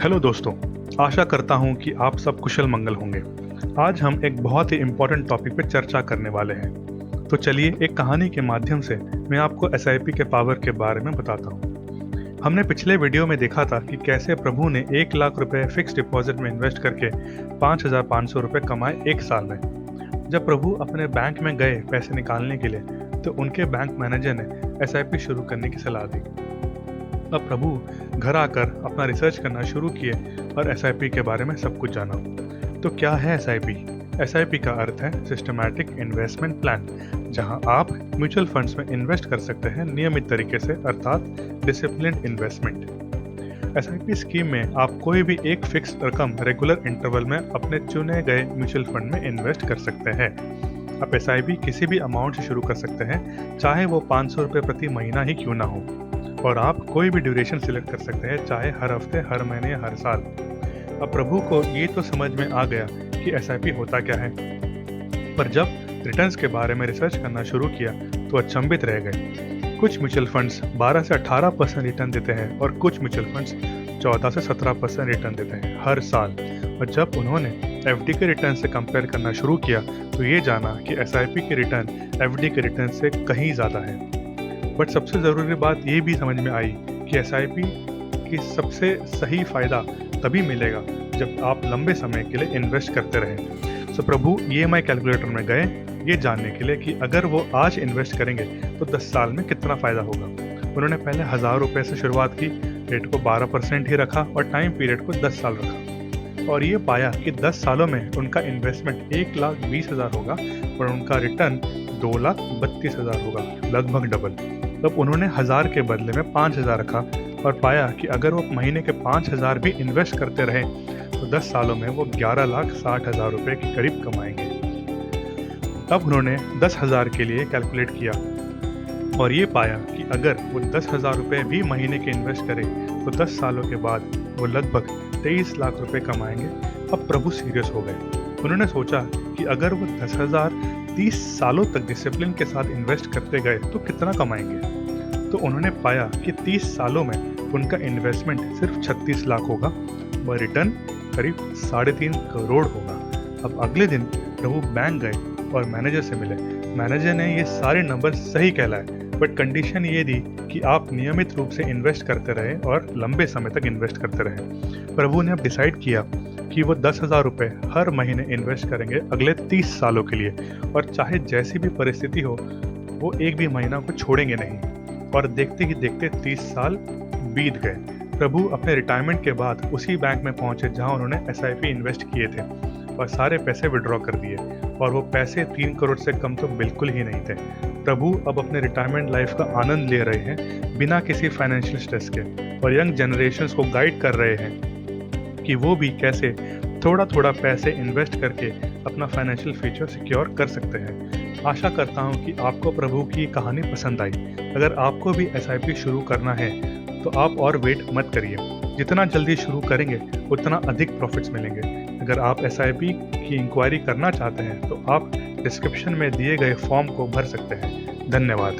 Hello दोस्तों, आशा करता हूं कि आप सब कुशल मंगल होंगे। आज हम एक बहुत ही इम्पोर्टेंट टॉपिक पर चर्चा करने वाले हैं। तो चलिए एक कहानी के माध्यम से मैं आपको एसआईपी के पावर के बारे में बताता हूं। हमने पिछले वीडियो में देखा था कि कैसे प्रभु ने 1 लाख रुपए फिक्स डिपॉजिट में इन्वेस्ट करके 5,500 रुपए कमाए एक साल में। जब प्रभु अपने बैंक में गए पैसे निकालने के लिए तो उनके बैंक मैनेजर ने एसआईपी शुरू करने की सलाह दी। अब प्रभु घर आकर अपना रिसर्च करना शुरू किए और एसआईपी के बारे में सब कुछ जाना। तो क्या है एसआईपी? एसआईपी का अर्थ है सिस्टमैटिक इन्वेस्टमेंट प्लान, जहां आप म्यूचुअल फंड्स में इन्वेस्ट कर सकते हैं नियमित तरीके से, अर्थात डिसिप्लिन्ड इन्वेस्टमेंट। एसआईपी स्कीम में आप कोई भी एक फिक्स रकम रेगुलर इंटरवल में अपने चुने गए म्यूचुअल फंड में इन्वेस्ट कर सकते हैं। आप एसआईपी किसी भी अमाउंट से शुरू कर सकते हैं, चाहे वो 500 रुपये प्रति महीना ही क्यों ना हो, और आप कोई भी ड्यूरेशन सिलेक्ट कर सकते हैं, चाहे हर हफ्ते, हर महीने या हर साल। अब प्रभु को ये तो समझ में आ गया कि एसआईपी होता क्या है, पर जब रिटर्न्स के बारे में रिसर्च करना शुरू किया तो अचंभित रह गए। कुछ म्यूचुअल फंड्स 12 से 18% रिटर्न देते हैं और कुछ म्यूचुअल फंड्स 14 से 17% रिटर्न देते हैं हर साल। और जब उन्होंने एफडी के रिटर्न से कंपेयर करना शुरू किया तो ये जाना कि एसआईपी के रिटर्न एफडी के रिटर्न से कहीं ज़्यादा है। बट सबसे ज़रूरी बात ये भी समझ में आई कि एसआईपी की सबसे सही फ़ायदा तभी मिलेगा जब आप लंबे समय के लिए इन्वेस्ट करते रहें। सो प्रभु ईएमआई कैलकुलेटर में गए ये जानने के लिए कि अगर वो आज इन्वेस्ट करेंगे तो 10 साल में कितना फ़ायदा होगा। उन्होंने पहले 1,000 रुपये से शुरुआत की, रेट को 12% ही रखा और टाइम पीरियड को 10 साल रखा, और ये पाया कि 10 सालों में उनका इन्वेस्टमेंट 1,20,000 होगा और उनका रिटर्न 2,32,000 होगा, लगभग डबल। तब उन्होंने 1,000 के बदले में 5,000 रखा और पाया कि अगर वो महीने के 5,000 भी इन्वेस्ट करते रहे तो 10 सालों में वो 11,60,000 रुपये के करीब कमाएंगे। तब उन्होंने 10,000 के लिए कैलकुलेट किया और ये पाया कि अगर वो 10,000 रुपये भी महीने के इन्वेस्ट करें तो 10 सालों के बाद वो लगभग 23 लाख रुपये कमाएंगे। अब प्रभु सीरियस हो गए। उन्होंने सोचा कि अगर वो 10,000 30 सालों तक डिसिप्लिन के साथ इन्वेस्ट करते गए तो कितना कमाएंगे। तो उन्होंने पाया कि 30 सालों में उनका इन्वेस्टमेंट सिर्फ 36 लाख होगा और रिटर्न करीब 3.5 करोड़ होगा। अब अगले दिन प्रभु बैंक गए और मैनेजर से मिले। मैनेजर ने ये सारे नंबर सही कहलाए, बट कंडीशन ये दी कि आप नियमित रूप से इन्वेस्ट करते रहें और लंबे समय तक इन्वेस्ट करते रहें। प्रभु ने अब डिसाइड किया कि वो 10,000 रुपये हर महीने इन्वेस्ट करेंगे अगले 30 सालों के लिए, और चाहे जैसी भी परिस्थिति हो वो एक भी महीना को छोड़ेंगे नहीं। और देखते ही देखते 30 साल बीत गए। प्रभु अपने रिटायरमेंट के बाद उसी बैंक में पहुंचे जहां उन्होंने एसआईपी इन्वेस्ट किए थे और सारे पैसे विड्रॉ कर दिए, और वो पैसे 3 करोड़ से कम तो बिल्कुल ही नहीं थे। प्रभु अब अपने रिटायरमेंट लाइफ का आनंद ले रहे हैं बिना किसी फाइनेंशियल स्ट्रेस के, और यंग जनरेशन्स को गाइड कर रहे हैं कि वो भी कैसे थोड़ा थोड़ा पैसे इन्वेस्ट करके अपना फाइनेंशियल फ्यूचर सिक्योर कर सकते हैं। आशा करता हूँ कि आपको प्रभु की कहानी पसंद आई। अगर आपको भी एसआईपी शुरू करना है तो आप और वेट मत करिए। जितना जल्दी शुरू करेंगे उतना अधिक प्रॉफिट्स मिलेंगे। अगर आप एसआईपी की इंक्वायरी करना चाहते हैं तो आप डिस्क्रिप्शन में दिए गए फॉर्म को भर सकते हैं। धन्यवाद।